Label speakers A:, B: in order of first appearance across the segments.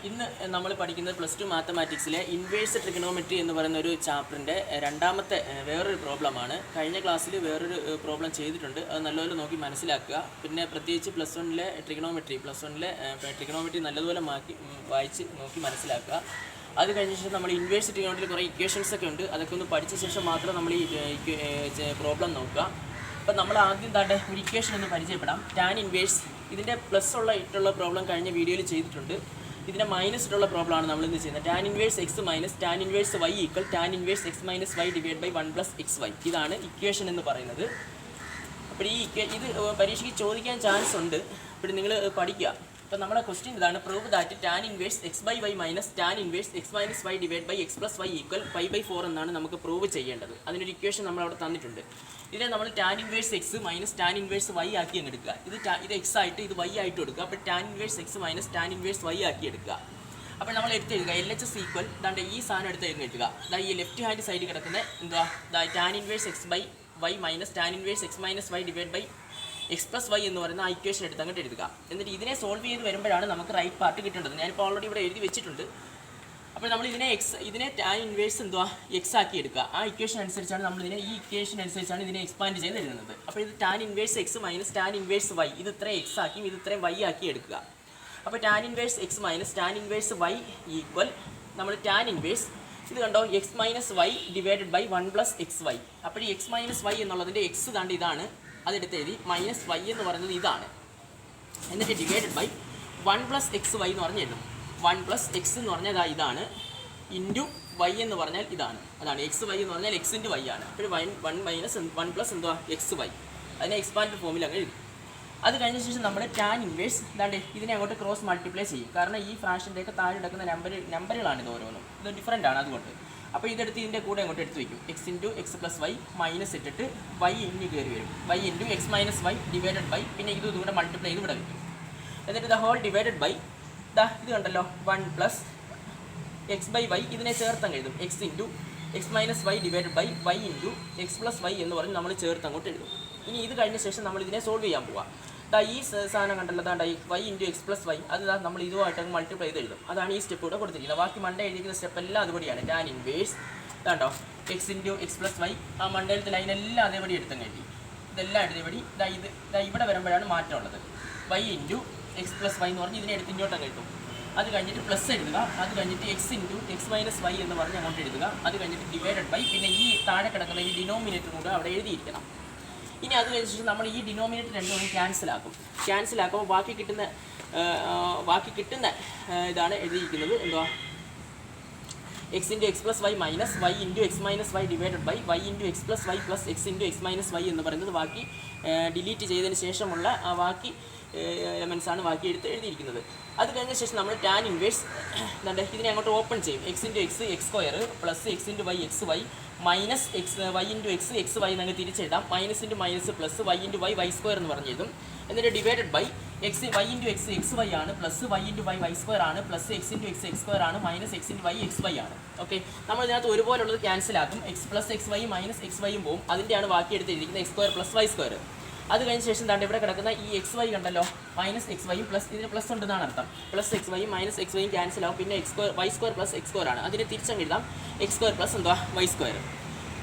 A: ഇന്ന് നമ്മൾ പഠിക്കുന്നത് +2 മാത്തമാറ്റിക്സിലെ ഇൻവേഴ്സ് ട്രിഗണോമെട്രി എന്ന് പറയുന്ന ഒരു ചാപ്റ്ററിൻ്റെ രണ്ടാമത്തെ വേറൊരു പ്രോബ്ലമാണ്. കഴിഞ്ഞ ക്ലാസ്സിൽ വേറൊരു പ്രോബ്ലം ചെയ്തിട്ടുണ്ട്. അത് നല്ലപോലെ നോക്കി മനസ്സിലാക്കുക. പിന്നെ പ്രത്യേകിച്ച് +1-ലെ ട്രിഗണോമെട്രി നല്ലതുപോലെ വായിച്ച് നോക്കി മനസ്സിലാക്കുക. അത് കഴിഞ്ഞ ശേഷം നമ്മൾ ഇൻവേഴ്സ് ട്രിഗണോമെട്രിയിൽ കുറേ ഇക്വേഷൻസ് ഒക്കെ ഉണ്ട്. അതൊക്കെ ഒന്ന് പഠിച്ച ശേഷം മാത്രം നമ്മൾ ഈ പ്രോബ്ലം നോക്കുക. അപ്പം നമ്മൾ ആദ്യം ഒരു ഇക്വേഷൻ ഒന്ന് പരിചയപ്പെടാം. ടാൻ ഇൻവേഴ്സ്, ഇതിൻ്റെ പ്ലസ് ഇട്ടുള്ള പ്രോബ്ലം കഴിഞ്ഞ വീഡിയോയിൽ ചെയ്തിട്ടുണ്ട്. ഇതിൻ്റെ മൈനസ് ഇട്ടുള്ള പ്രോബ്ലമാണ് നമ്മൾ ഇന്ന് ചെയ്യുന്നത്. Tan inverse X minus tan inverse Y equal tan inverse X minus Y divide by 1 + xy. ഇതാണ് ഇക്വേഷൻ എന്ന് പറയുന്നത്. അപ്പോൾ ഇത് പരീക്ഷയ്ക്ക് ചോദിക്കാൻ ചാൻസ് ഉണ്ട്. അപ്പോൾ നിങ്ങൾ പഠിക്കുക. അപ്പോൾ നമ്മുടെ ക്വസ്റ്റ്യൻ ഇതാണ്: prove that tan inverse X by Y minus tan inverse X minus Y divide by x + y equal 5/4 എന്നാണ് നമുക്ക് പ്രൂവ് ചെയ്യേണ്ടത്. അതിനൊരു ഇക്വേഷൻ നമ്മൾ അവിടെ തന്നിട്ടുണ്ട്. ഇതിനെ നമ്മൾ tan inverse X minus tan inverse Y ആക്കി അങ്ങ് എടുക്കുക. ഇത് എക്സ് ആയിട്ട് ഇത് വൈ ആയിട്ട് എടുക്കുക. അപ്പോൾ tan inverse X minus tan inverse Y ആക്കി എടുക്കുക. അപ്പോൾ നമ്മൾ എടുത്തെഴുതുക LHS ഈക്വൽ ദാണ്ട് ഈ സാധനം എടുത്തെഴുതുക. ഈ ലെഫ്റ്റ് ഹാൻഡ് സൈഡിൽ കിടക്കുന്ന tan inverse X by Y minus tan inverse X minus Y divide by x + y എന്ന് പറയുന്ന ആ ഇക്വേഷൻ എടുത്ത് അങ്ങോട്ട് എഴുതുക. എന്നിട്ട് ഇതിനെ സോൾവ് ചെയ്ത് വരുമ്പോഴാണ് നമുക്ക് റൈറ്റ് പാർട്ട് കിട്ടേണ്ടത്. ഞാനിപ്പോൾ ഓൾറെഡി ഇവിടെ എഴുതി വെച്ചിട്ടുണ്ട്. അപ്പോൾ നമ്മൾ ഇതിനെ ടാൻ ഇൻവേഴ്സ് എക്സ് ആക്കി എടുക്കുക. ആ ഇക്വേഷൻ അനുസരിച്ചാണ് ഈ ഇക്വേഷൻ അനുസരിച്ചാണ് ഇതിനെ എക്സ്പാൻഡ് ചെയ്ത് എഴുതുന്നത്. അപ്പോൾ ഇത് tan inverse X minus tan inverse Y, ഇത് ഇത്രയും എക്സ് ആക്കിയും ഇത് ഇത്രയും വൈ ആക്കി എടുക്കുക. അപ്പോൾ tan inverse X minus tan inverse Y equal നമ്മൾ ടാൻ ഇൻവേഴ്സ് ഇത് കണ്ടോ X minus Y divided by 1 + xy. അപ്പോൾ ഈ എക്സ് മൈനസ് വൈ എന്നുള്ളതിൻ്റെ എക്സ് താണ്ട് ഇതാണ്, അതെടുത്ത് എഴുതി. മൈനസ് വൈ എന്ന് പറയുന്നത് ഇതാണ്. എന്നിട്ട് ഡിവൈഡഡ് ബൈ 1 + xy എന്ന് പറഞ്ഞ് എഴുതും. 1 + x എന്ന് പറഞ്ഞാൽ ഇതാണ്, ഇൻറ്റു വൈ എന്ന് പറഞ്ഞാൽ ഇതാണ്. അതാണ് എക്സ് വൈ എന്ന് പറഞ്ഞാൽ x × y ആണ്. അപ്പോൾ 1 - 1 + xy, അതിനെ എക്സ്പാൻഡ് ഫോമിൽ അങ്ങ് എഴുതും. അത് കഴിഞ്ഞ ശേഷം നമ്മൾ ടാൻ ഇൻവേഴ്സ് ഇതിനെ അങ്ങോട്ട് ക്രോസ് മൾട്ടിപ്ലൈ ചെയ്യും. കാരണം ഈ ഫ്രാക്ഷൻ്റെയൊക്കെ താഴെ എടുക്കുന്ന നമ്പറുകളാണ് ഇത് ഓരോന്നും. ഇത് ഡിഫറൻ്റ് ആണ് അതുകൊണ്ട്. അപ്പോൾ ഇതെടുത്ത് ഇതിൻ്റെ കൂടെ അങ്ങോട്ട് എടുത്ത് വയ്ക്കും. x × x + y മൈനസ് ഇട്ടിട്ട് y ഇൻറ്റു കയറി വരും. y × x - y divided by പിന്നെ ഇതുകൂടെ മൾട്ടിപ്ലൈ ചെയ്ത് ഇവിടെ വയ്ക്കും. എന്നിട്ട് ഹോൾ ഡിവൈഡഡ് ബൈ ഇത് കണ്ടല്ലോ 1 + x/y ഇതിനെ ചേർത്തങ്ങ് എഴുതും. x × x - y divided by y × x + y എന്ന് പറഞ്ഞ് നമ്മൾ ചേർത്ത് അങ്ങോട്ട് എഴുതും. ഇനി ഇത് കഴിഞ്ഞ ശേഷം നമ്മൾ ഇതിനെ സോൾവ് ചെയ്യാൻ പോവാം. ഈ സാധനം കണ്ടല്ലോ y × x + y, അത് നമ്മൾ ഇതുമായിട്ട് മൾട്ടിപ്ലൈ ചെയ്ത് എഴുതും. അതാണ് ഈ സ്റ്റെപ്പ് ഇവിടെ കൊടുത്തിരിക്കുന്നത്. ബാക്കി മണ്ടേ എഴുതിക്കുന്ന സ്റ്റെപ്പ് എല്ലാം അതുപടിയാണ്. ടാൻ ഇൻവേഴ്സ് കണ്ടോ x × x + y, ആ മണ്ടയിലത്തെ ലൈനെല്ലാം അതേപടി എടുത്തും കണ്ടി. ഇതെല്ലാം എഴുതിയപടി ഇവിടെ വരുമ്പോഴാണ് മാറ്റമുള്ളത്. y × x + y എന്ന് പറഞ്ഞ് ഇതിനെ എടുത്ത് ഇങ്ങോട്ടങ്ങ് എഴുതും. അത് കഴിഞ്ഞിട്ട് പ്ലസ് എഴുതുക. അത് കഴിഞ്ഞിട്ട് x × x - y എന്ന് പറഞ്ഞ് അങ്ങോട്ട് എഴുതുക. അത് കഴിഞ്ഞിട്ട് ഡിവൈഡഡ് ബൈ പിന്നെ ഈ താഴെ കിടക്കുന്ന ഈ ഡിനോമിനേറ്റർ കൂടെ അവിടെ എഴുതിയിരിക്കണം. ഇനി അത് കഴിഞ്ഞ ശേഷം നമ്മൾ ഈ ഡിനോമിനേറ്റർ രണ്ടും ക്യാൻസലാക്കുമ്പോൾ ബാക്കി കിട്ടുന്ന ഇതാണ് എഴുതിയിരിക്കുന്നത്. x × x + y minus y × x - y divided by y × x + y plus x × x - y എന്ന് പറയുന്നത് ബാക്കി ഡിലീറ്റ് ചെയ്തതിന് ശേഷമുള്ള ആ ബാക്കി എലമെൻസ് ആണ് ബാക്കി എഴുതിയിരിക്കുന്നത്. അത് കഴിഞ്ഞ ശേഷം നമ്മൾ ടാൻ ഇൻവേഴ്സ് ഇതിനെ അങ്ങോട്ട് ഓപ്പൺ ചെയ്യും. x × x x² plus x × y xy minus y × x xy എന്നങ്ങ് തിരിച്ചെഴുതാം. Minus × minus plus y × y y² എന്ന് പറഞ്ഞെഴുതും. എന്നിട്ട് divided by y × x xy ആണ് പ്ലസ് y × y y² ആണ് പ്ലസ് x × x x² ആണ് minus x × y xy ആണ്. Okay, നമ്മൾ ഇതിനകത്ത് ഒരുപോലുള്ളത് ക്യാൻസലാക്കും. x + xy മൈനസ് xyയും പോവും. അതിൻ്റെയാണ് ബാക്കി എടുത്തിരിക്കുന്നത് x² + y². അത് കഴിഞ്ഞ ശേഷം ഇവിടെ കിടക്കുന്ന ഈ xy കണ്ടല്ലോ മൈനസ് xyയും പ്ലസ് ഇതിന് പ്ലസ് ഉണ്ടെന്നാണ് അർത്ഥം. പ്ലസ് xyയും മൈനസ് xyയും ക്യാൻസൽ ആവും. പിന്നെ y² + x² ആണ്. അതിനെ തിരിച്ചങ്ങ് എഴുതാം x² + y².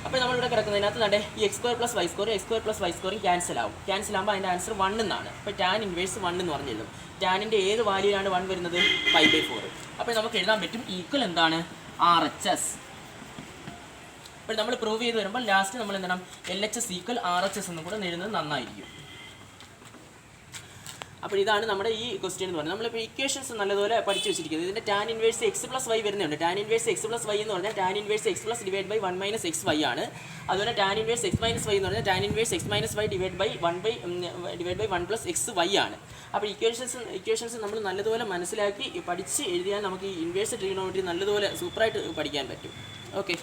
A: അപ്പോൾ നമ്മളിവിടെ കിടക്കുന്നതിനകത്ത് ഈ x² + y², x² + y² cancel ആകുമ്പോൾ അതിൻ്റെ ആൻസർ 1 എന്നാണ്. അപ്പോൾ ടാൻ ഇൻവേഴ്സ് 1 എന്ന് പറഞ്ഞ് എഴുതും. ടാനിൻ്റെ ഏത് വാല്യൂലാണ് 1 വരുന്നത്? 5/4. അപ്പോൾ നമുക്ക് എഴുതാൻ പറ്റും ഈക്വൽ എന്താണ്? RHS. അപ്പോൾ നമ്മൾ പ്രൂവ് ചെയ്ത് വരുമ്പോൾ ലാസ്റ്റ് നമ്മൾ എന്താണ് LHS ഈക്വൽ RHS എന്നും കൂടെ എഴുതുന്നത് നന്നായിരിക്കും. അപ്പോൾ ഇതാണ് നമ്മുടെ ഈ ക്വസ്റ്റ്യൻ എന്ന് പറയുന്നത്. നമ്മളിപ്പോൾ ഇക്വേഷൻസ് നല്ലതുപോലെ പഠിച്ചു വെച്ചിരിക്കുന്നത്. ഇതിൻ്റെ ടാൻ ഇൻവേഴ്സ് x + y വരുന്നുണ്ട്. ടാൻ ഇൻവേഴ്സ് x + y എന്ന് പറഞ്ഞാൽ tan inverse x + divide by 1 - xy ആണ്. അതുപോലെ ടാൻ ഇൻവേഴ്സ് x - y എന്ന് പറഞ്ഞാൽ tan inverse x - y divide by 1 + xy ആണ്. അപ്പോൾ ഇക്വേഷൻസ് നമ്മൾ നല്ലതുപോലെ മനസ്സിലാക്കി പഠിച്ച് എഴുതിയാൽ നമുക്ക് ഈ ഇൻവേഴ്സ് ട്രിഗണോമെട്രി നല്ലതുപോലെ സൂപ്പറായിട്ട് പഠിക്കാൻ പറ്റും. ഓക്കെ.